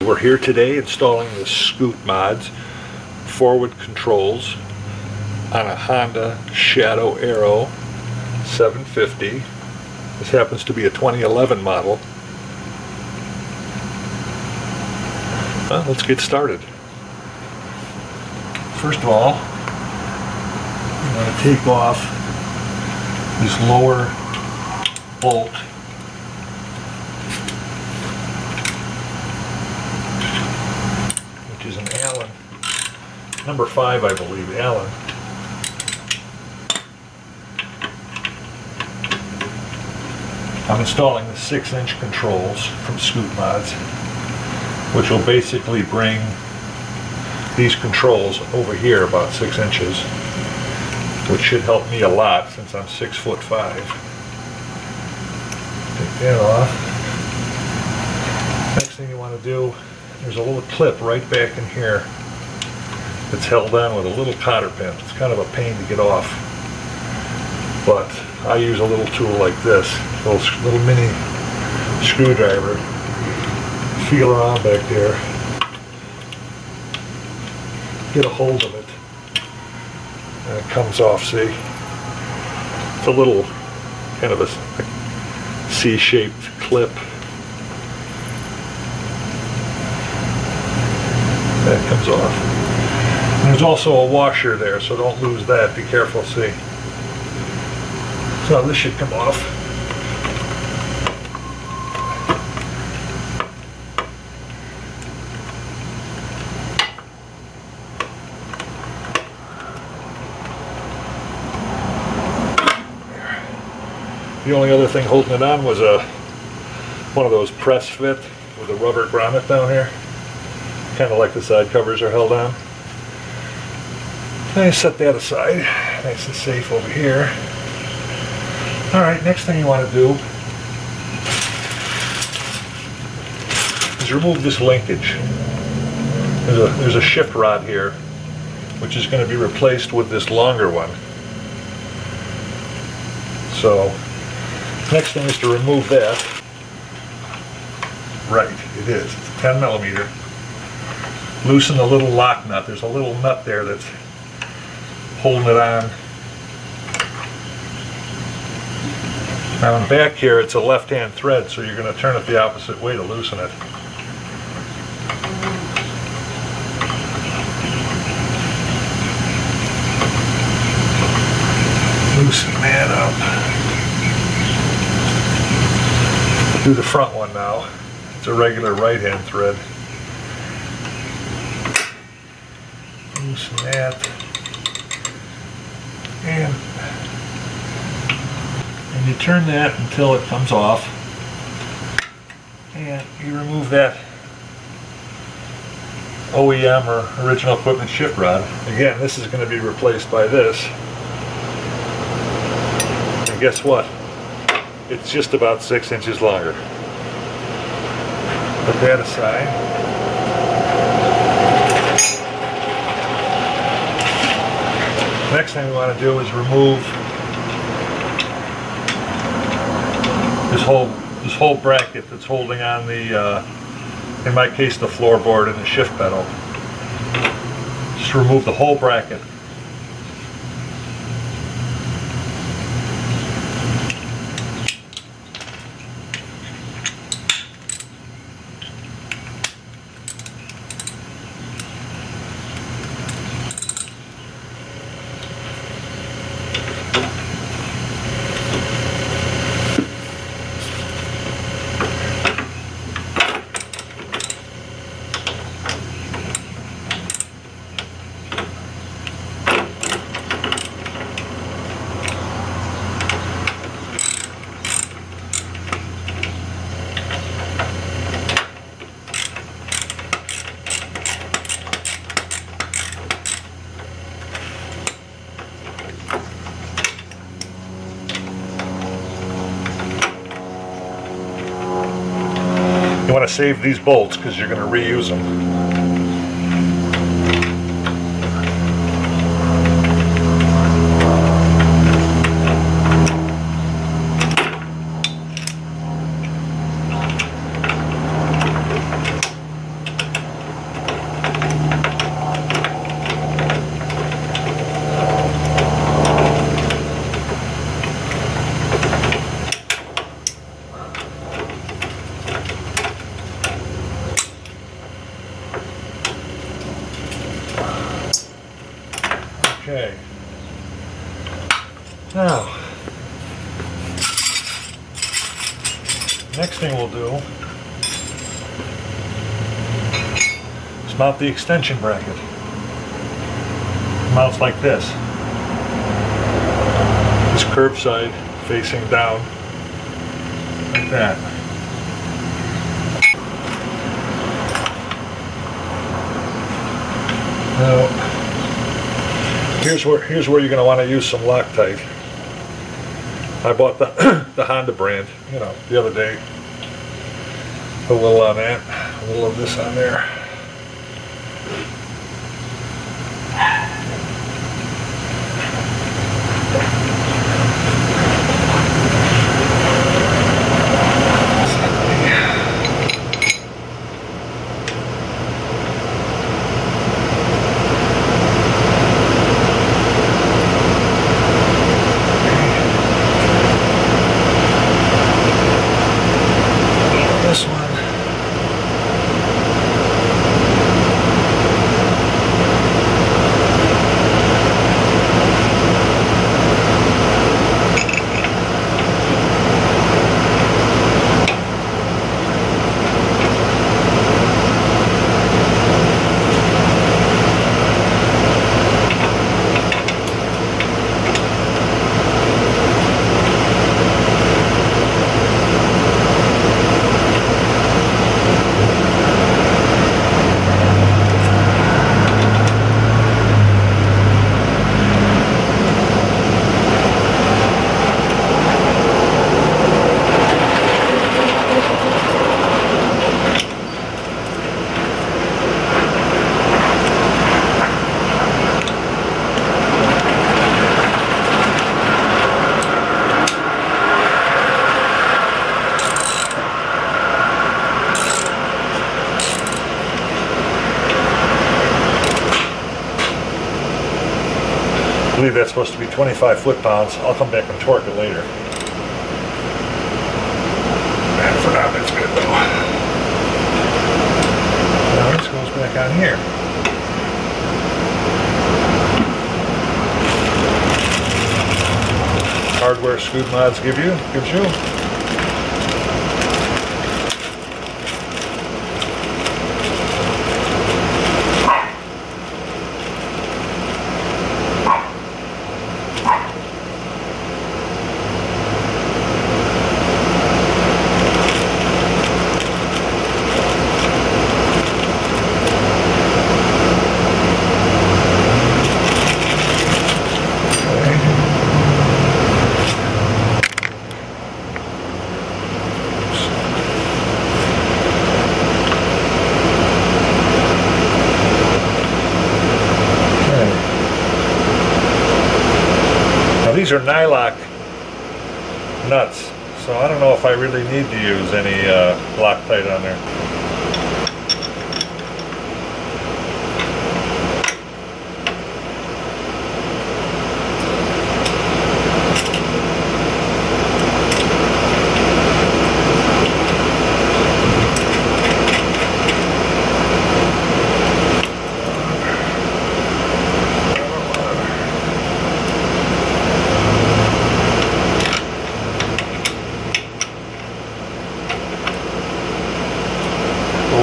We're here today installing the ScootMods forward controls on a Honda Shadow Aero 750. This happens to be a 2011 model. Well, let's get started. First of all, I'm going to take off this lower bolt. Which is an Allen, number 5 I believe, Allen. I'm installing the 6-inch controls from ScootMods, which will basically bring these controls over here about 6 inches, which should help me a lot since I'm 6'5". Take that off. Next thing you want to do, there's a little clip right back in here that's held on with a little cotter pin. It's kind of a pain to get off, but I use a little tool like this, a little mini screwdriver. Feel around back there, get a hold of it, and it comes off. See, it's a little kind of a C-shaped clip. That comes off. And there's also a washer there, so don't lose that. Be careful. See, so this should come off. The only other thing holding it on was one of those press fit with a rubber grommet down here, kind of like the side covers are held on. And I set that aside, nice and safe over here. Alright, next thing you want to do is remove this linkage. There's a shift rod here, which is going to be replaced with this longer one. So next thing is to remove that. Right, it is. It's a 10 millimeter. Loosen the little lock nut. There's a little nut there that's holding it on. Now in back here it's a left-hand thread, so you're going to turn it the opposite way to loosen it. Loosen that up. Do the front one now. It's a regular right-hand thread. Loosen that. And you turn that until it comes off. And you remove that OEM or original equipment shift rod. Again, this is going to be replaced by this. And guess what? It's just about 6 inches longer. Put that aside. Next thing we want to do is remove this whole bracket that's holding on the, in my case, the floorboard and the shift pedal. Just remove the whole bracket. You want to save these bolts because you're going to reuse them. Okay. Now, next thing we'll do is mount the extension bracket. It mounts like this. This curved side facing down like that. Now, here's where you're going to want to use some Loctite. I bought the Honda brand, you know, the other day. Put a little on that, a little of this on there. This one. I believe that's supposed to be 25 foot-pounds. I'll come back and torque it later. And for now, that's good though. Now this goes back on here. Hardware ScootMods gives you. These are nylock nuts, so I don't know if I really need to use any Loctite on there.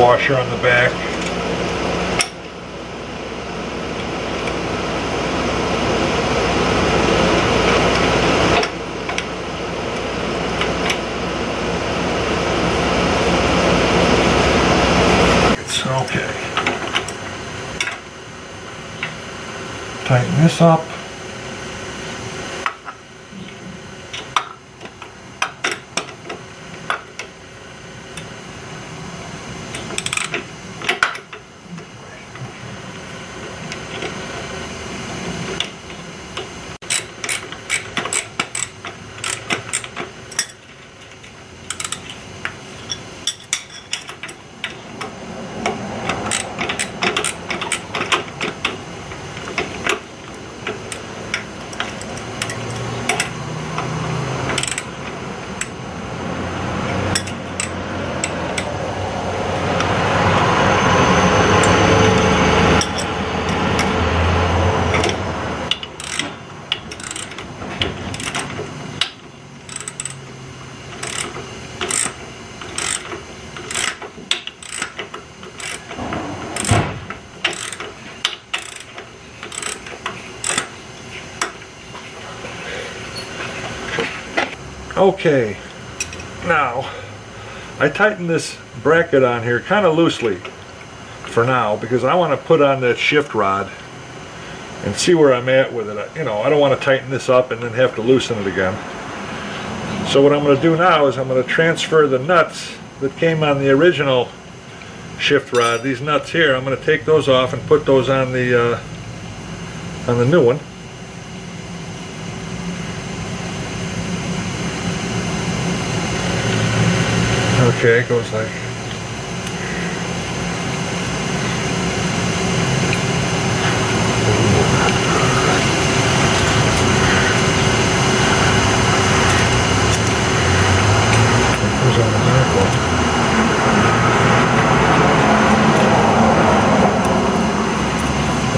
Washer on the back. It's okay. Tighten this up. Okay, now I tighten this bracket on here kind of loosely for now because I want to put on that shift rod and see where I'm at with it. You know, I don't want to tighten this up and then have to loosen it again. So what I'm going to do now is I'm going to transfer the nuts that came on the original shift rod. These nuts here, I'm going to take those off and put those on the new one. Okay, it goes like.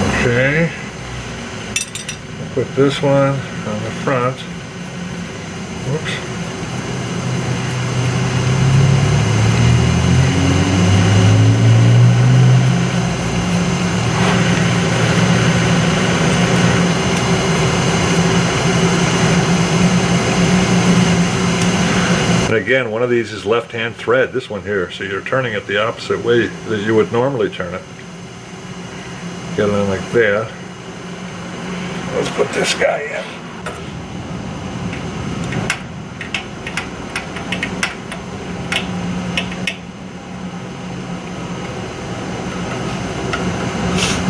Okay, I'll put this one on the front. Whoops. And again, one of these is left-hand thread, this one here, so you're turning it the opposite way that you would normally turn it. Get it in like that. Let's put this guy in.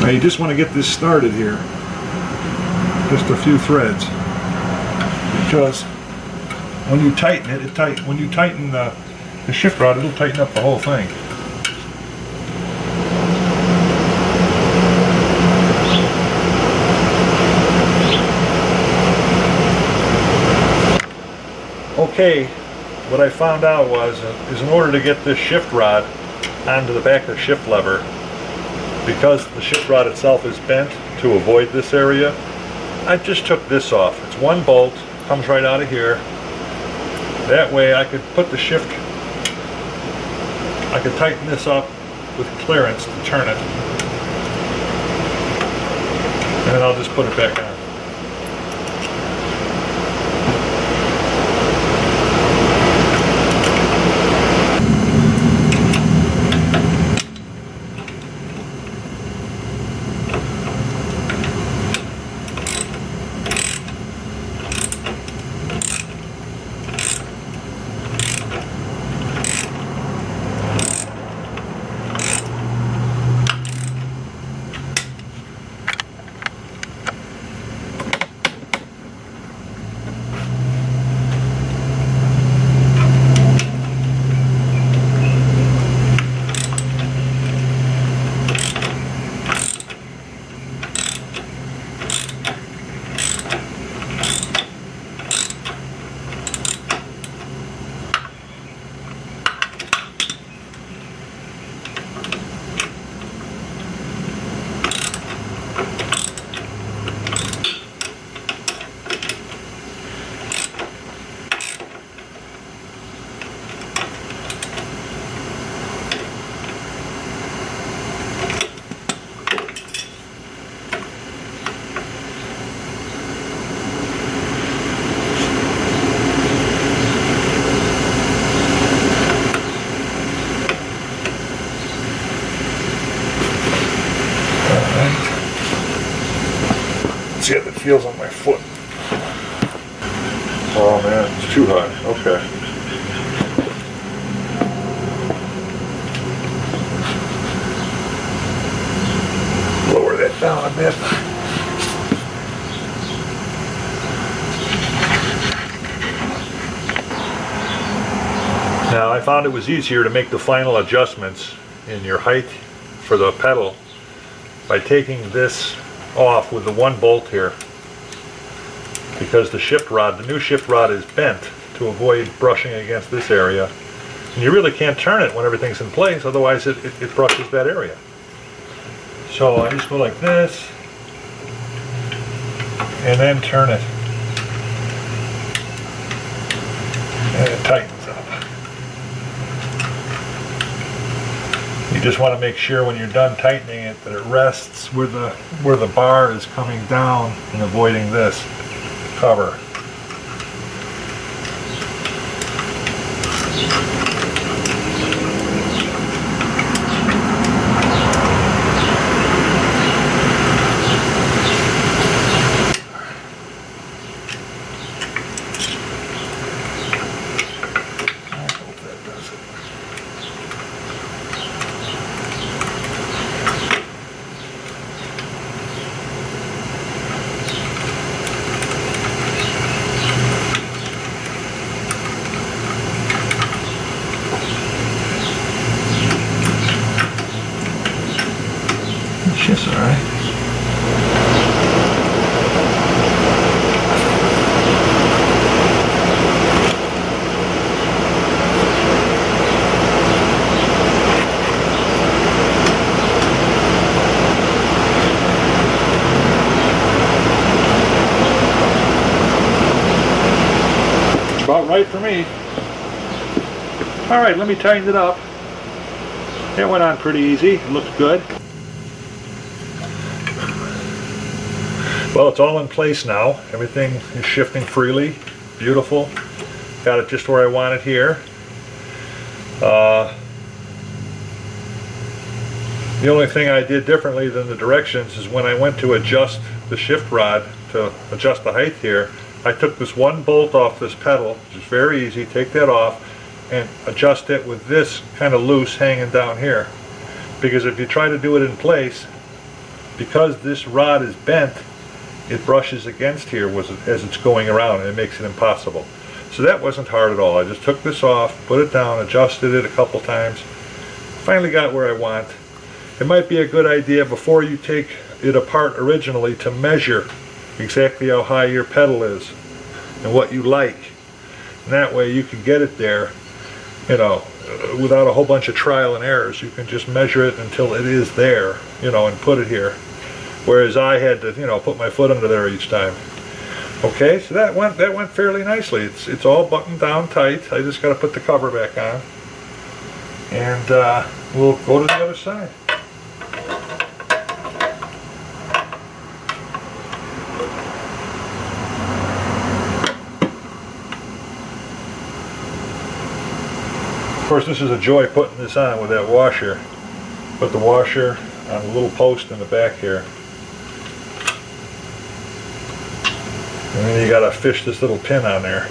Now you just want to get this started here. Just a few threads. Because when you tighten it, when you tighten the shift rod, it'll tighten up the whole thing. Okay, what I found out is in order to get this shift rod onto the back of the shift lever, because the shift rod itself is bent to avoid this area, I just took this off. It's one bolt, comes right out of here. That way I could put the shift, I could tighten this up with clearance to turn it. And then I'll just put it back on. See how that feels on my foot. Oh man, it's too high. Okay. Lower that down a bit. Now I found it was easier to make the final adjustments in your height for the pedal by taking this off with the one bolt here, because the shift rod, the new shift rod, is bent to avoid brushing against this area, and you really can't turn it when everything's in place, otherwise it brushes that area. So I just go like this and then turn it, and it tightens up. You just want to make sure when you're done tightening it that it rests where the bar is coming down and avoiding this cover. It's all right. About right for me. All right, let me tighten it up. That went on pretty easy. It looks good. Well, it's all in place now. Everything is shifting freely. Beautiful. Got it just where I want it here. The only thing I did differently than the directions is when I went to adjust the shift rod to adjust the height here, I took this one bolt off this pedal, which is very easy. Take that off and adjust it with this kind of loose hanging down here. Because if you try to do it in place, because this rod is bent, it brushes against here as it's going around, and it makes it impossible. So that wasn't hard at all. I just took this off, put it down, adjusted it a couple times, finally got where I want. It might be a good idea before you take it apart originally to measure exactly how high your pedal is and what you like. And that way you can get it there, you know, without a whole bunch of trial and errors. You can just measure it until it is there, you know, and put it here. Whereas I had to, you know, put my foot under there each time. Okay, so that went fairly nicely. It's all buttoned down tight. I just got to put the cover back on, and we'll go to the other side. Of course, this is a joy putting this on with that washer. Put the washer on the little post in the back here. And then you got to fish this little pin on there.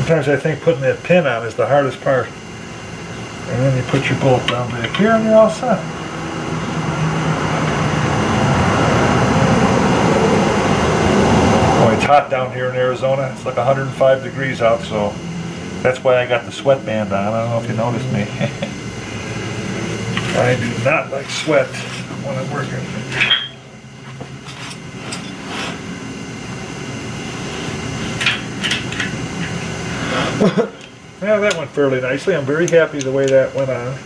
Sometimes I think putting that pin on is the hardest part. And then you put your bolt down back here and you're all set. Oh, it's hot down here in Arizona. It's like 105 degrees out, so that's why I got the sweatband on. I don't know if you noticed me. I do not like sweat when I'm working. Yeah, that went fairly nicely. I'm very happy the way that went on.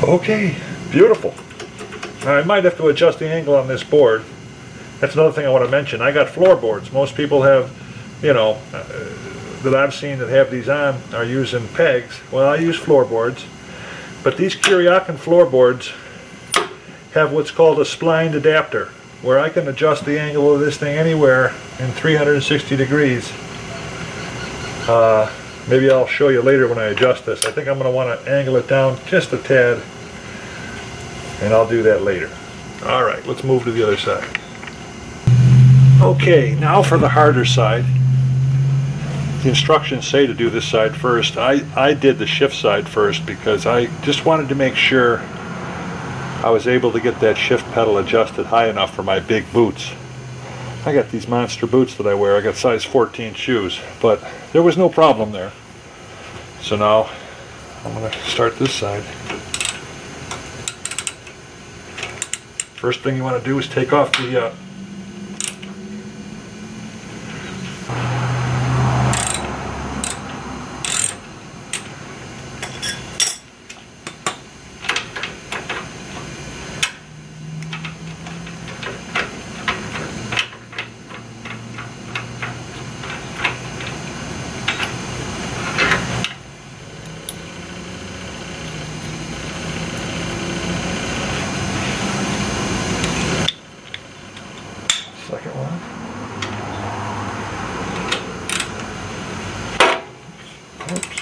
Okay, beautiful. Now, I might have to adjust the angle on this board. That's another thing I want to mention. I got floorboards. Most people have, you know, that I've seen that have these on are using pegs. Well, I use floorboards. But these Kuryakin floorboards have what's called a splined adapter, where I can adjust the angle of this thing anywhere in 360 degrees. Maybe I'll show you later when I adjust this. I think I'm going to want to angle it down just a tad, and I'll do that later. Alright, let's move to the other side. Okay, now for the harder side. the instructions say to do this side first. I did the shift side first because I just wanted to make sure I was able to get that shift pedal adjusted high enough for my big boots. I got these monster boots that I wear. I got size 14 shoes, but there was no problem there. So now I'm going to start this side. First thing you want to do is take off the second one. Oops.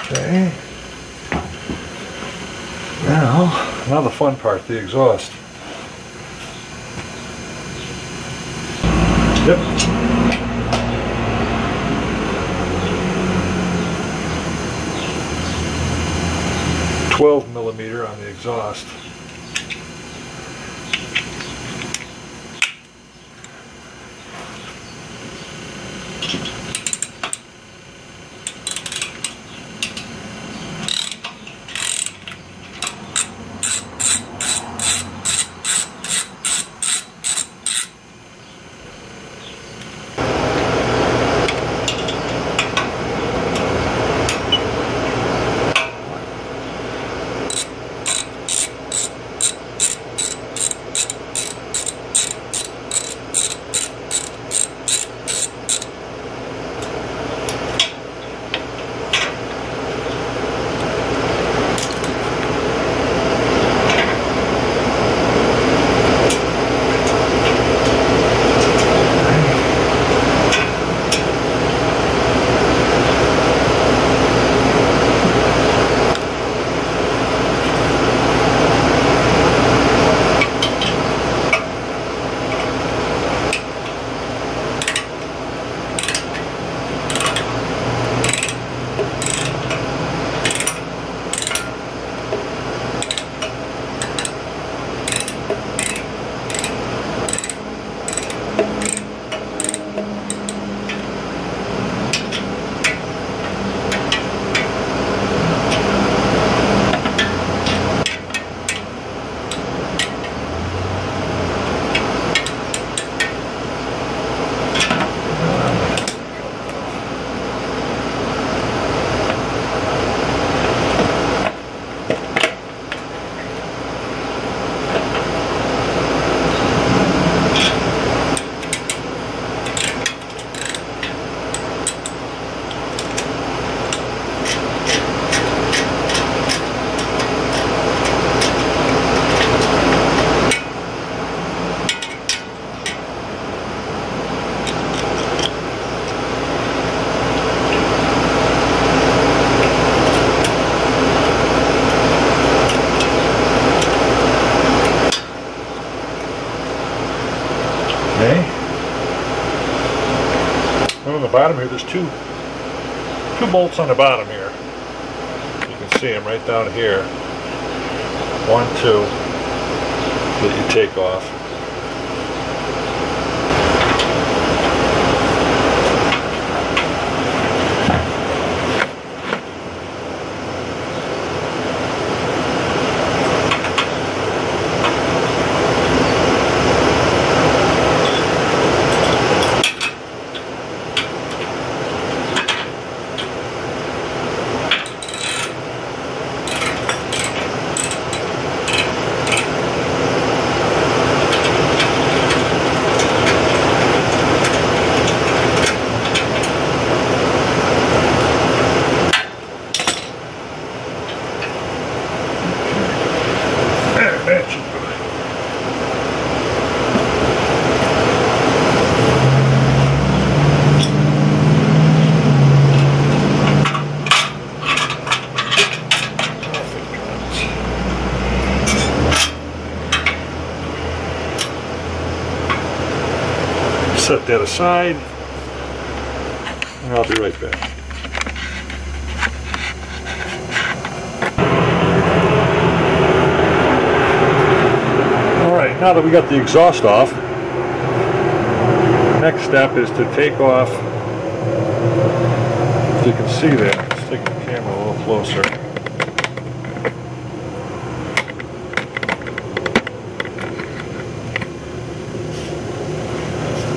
Okay. Now the fun part, the exhaust. Yep. 12mm on the exhaust. Okay. And on the bottom here, there's two bolts on the bottom here. You can see them right down here. 1, 2 that you take off. Set that aside, and I'll be right back. Alright, now that we got the exhaust off, the next step is to take off, if you can see that, let's take the camera a little closer.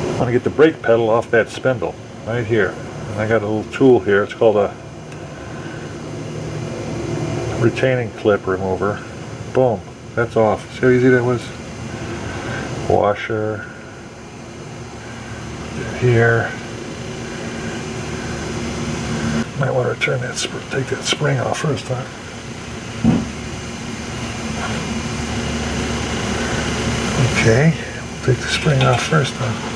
I want to get the brake pedal off that spindle right here. And I got a little tool here, it's called a retaining clip remover. Boom, that's off. See how easy that was? Washer here. Might want to turn that, take that spring off first, huh? Okay, we'll take the spring off first, huh?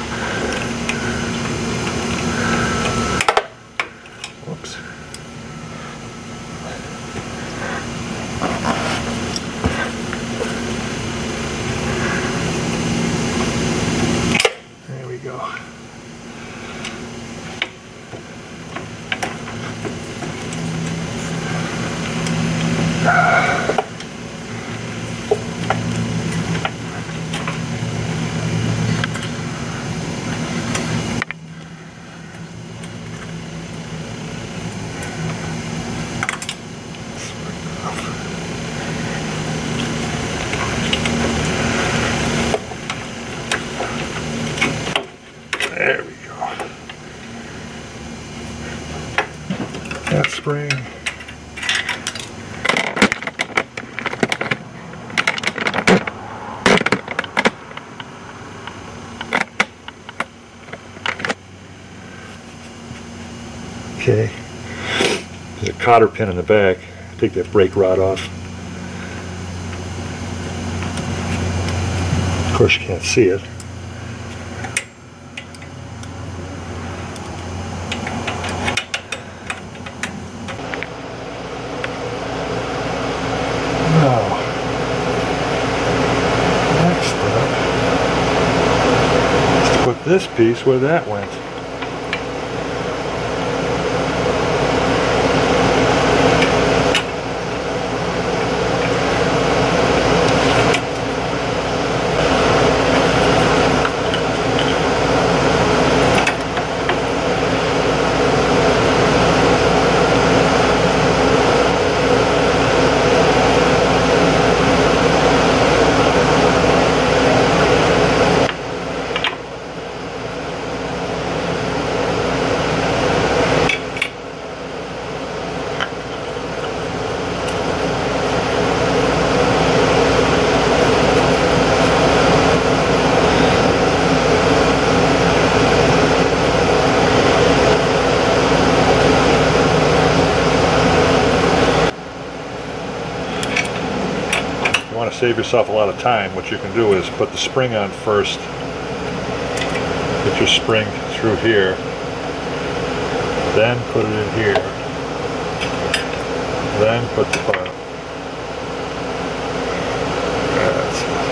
Whoops. There we go. There we go. That spring. Okay. There's a cotter pin in the back. Take that brake rod off. Of course you can't see it. This piece where that went. Want to save yourself a lot of time, what you can do is put the spring on first. Get your spring through here, then put it in here, then put the bottom. That's it.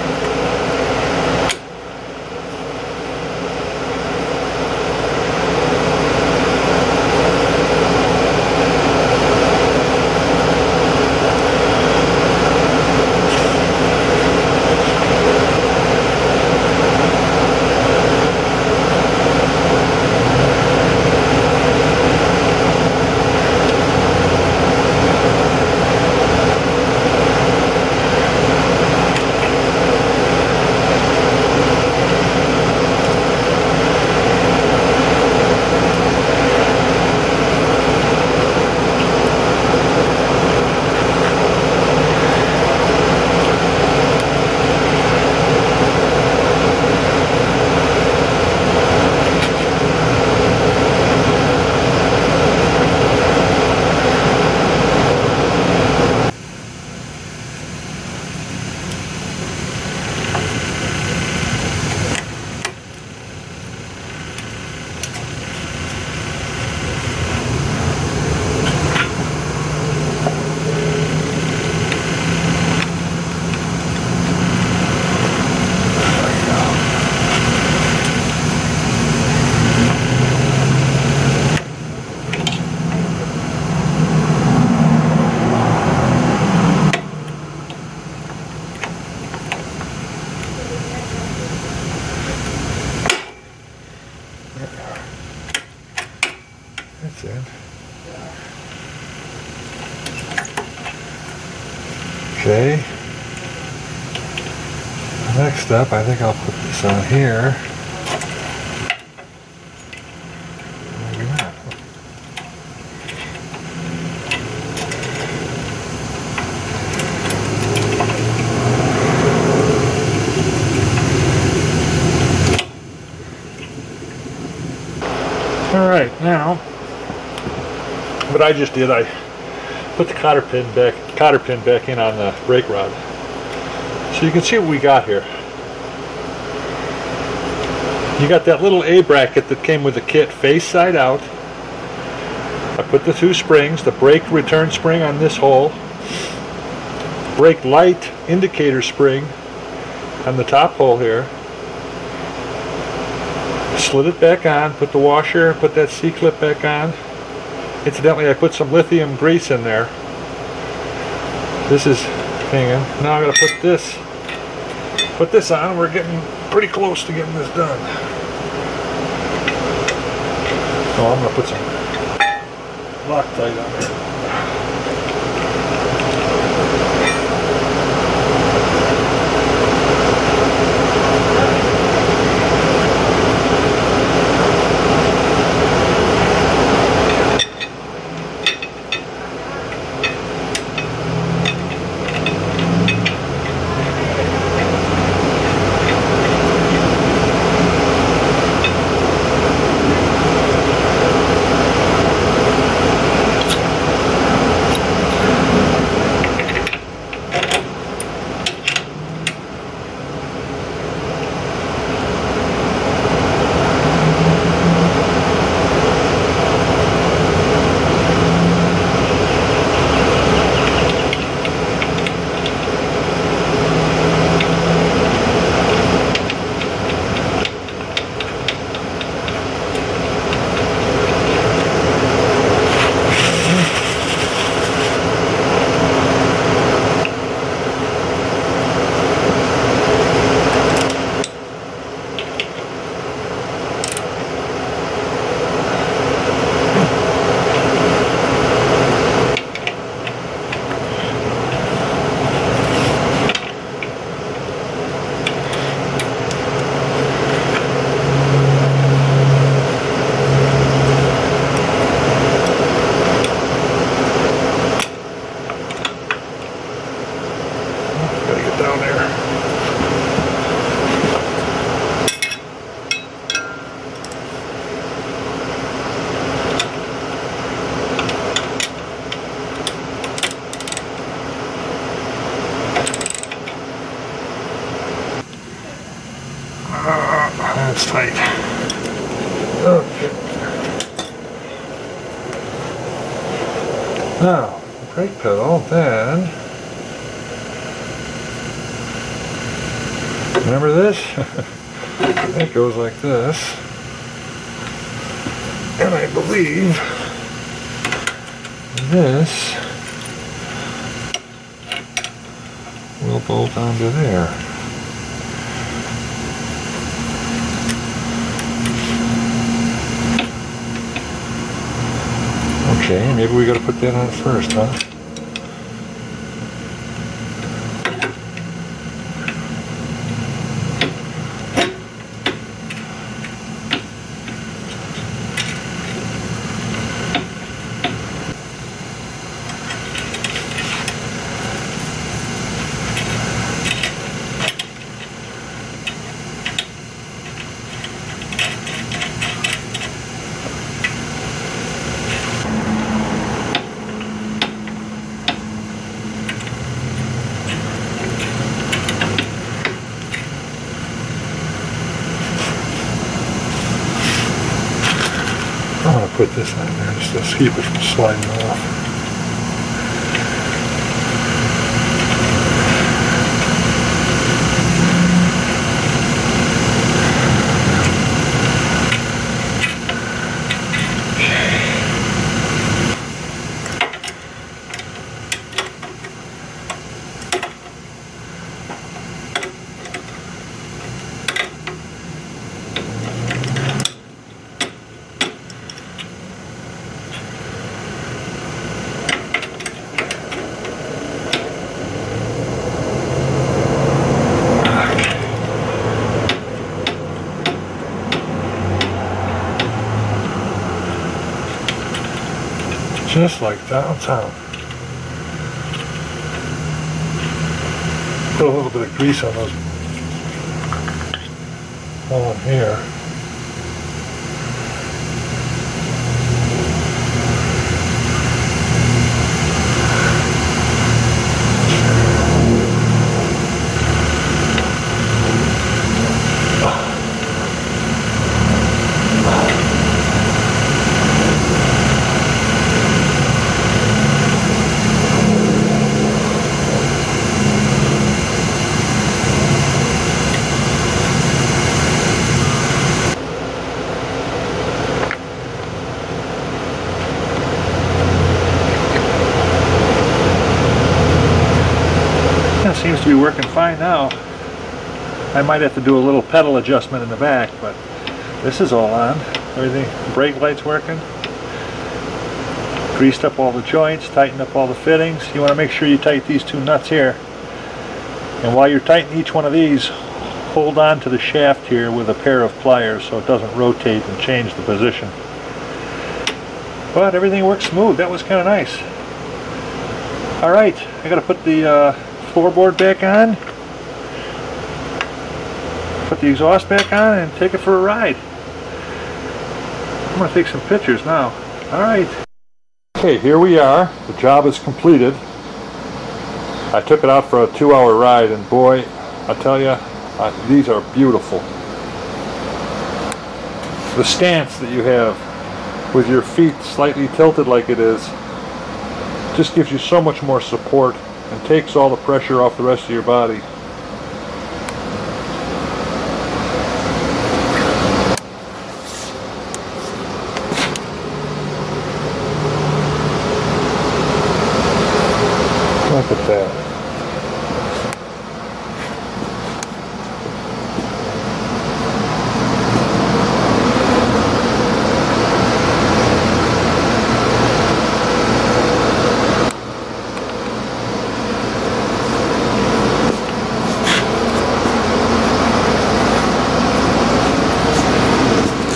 That's it. Okay. Next up, I think I'll put this on here. Maybe not. All right, now what I just did, I put the cotter pin back in on the brake rod. So you can see what we got here. You got that little A bracket that came with the kit face side out. I put the two springs, the brake return spring on this hole, brake light indicator spring on the top hole here. Slid it back on, put the washer, put that C-clip back on. Incidentally, I put some lithium grease in there. This is hanging. Now I'm going to put this on. We're getting pretty close to getting this done. Oh, I'm going to put some Loctite on there. That's tight. Okay. Now, the brake pedal, then, remember this? It goes like this. And I believe this will bolt onto there. Okay, maybe we gotta put that on first, huh? I'm going to put this on there just to keep it from sliding off. Just like downtown. Put a little bit of grease on those on here. Seems to be working fine now. I might have to do a little pedal adjustment in the back, but this is all on. Everything, brake light's working. Greased up all the joints, tightened up all the fittings. You want to make sure you tighten these two nuts here. And while you're tightening each one of these, hold on to the shaft here with a pair of pliers so it doesn't rotate and change the position. But everything works smooth. That was kind of nice. Alright, I gotta put the floorboard back on, put the exhaust back on, and take it for a ride. I'm going to take some pictures now. Alright. Okay, here we are. The job is completed. I took it out for a 2-hour ride, and boy, I tell you, these are beautiful. The stance that you have with your feet slightly tilted like it is just gives you so much more support and takes all the pressure off the rest of your body. Look at that.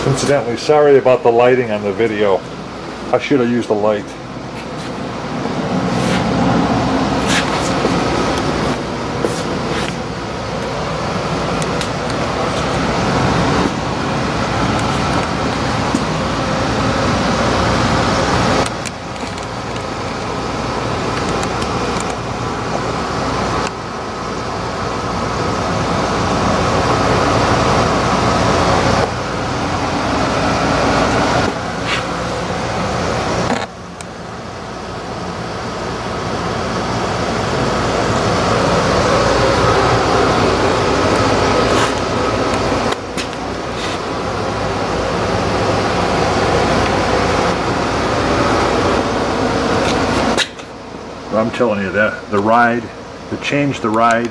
Incidentally, sorry about the lighting on the video. I should have used a light. I'm telling you that the ride, to change the ride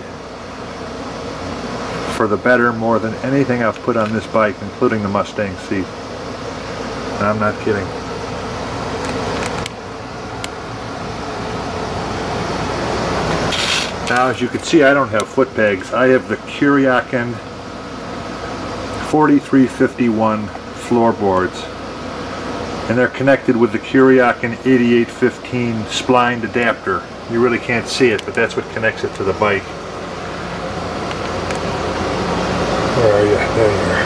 for the better more than anything I've put on this bike, including the Mustang seat. And I'm not kidding. Now, as you can see, I don't have foot pegs. I have the Kuryakin 4351 floorboards, and they're connected with the Kuryakin 8815 splined adapter. You really can't see it, but that's what connects it to the bike. Where are you? There you are.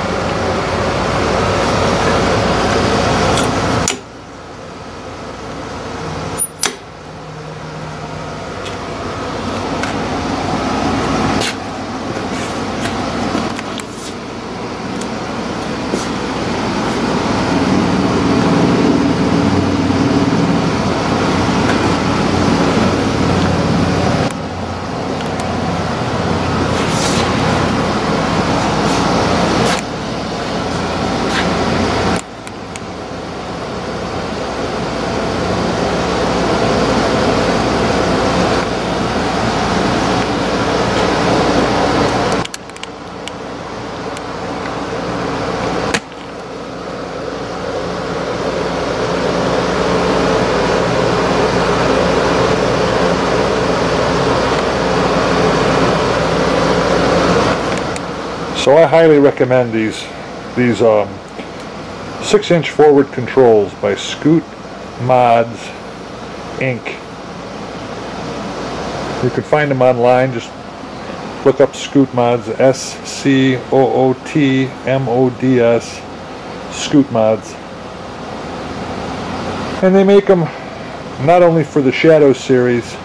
So I highly recommend these 6-inch forward controls by ScootMods ink. You can find them online. Just look up ScootMods, ScootMods, ScootMods. And they make them not only for the Shadow series,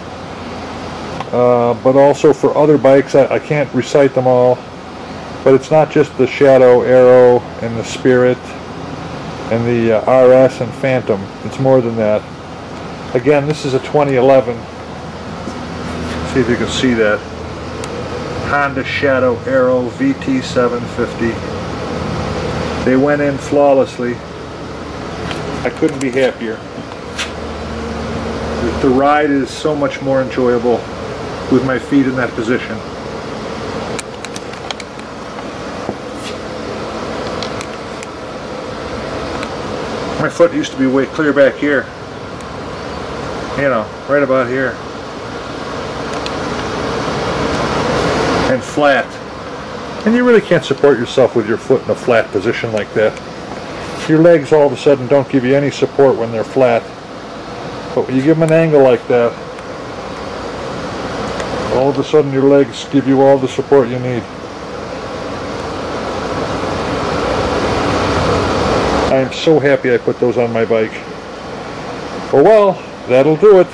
but also for other bikes. I can't recite them all, but it's not just the Shadow, Aero, and the Spirit, and the RS and Phantom. It's more than that. Again, this is a 2011. See if you can see that. Honda Shadow Aero VT750. They went in flawlessly. I couldn't be happier. The ride is so much more enjoyable with my feet in that position. My foot used to be way clear back here. You know, right about here. And flat. And you really can't support yourself with your foot in a flat position like that. Your legs all of a sudden don't give you any support when they're flat. But when you give them an angle like that, all of a sudden your legs give you all the support you need. I am so happy I put those on my bike. Oh well, that'll do it.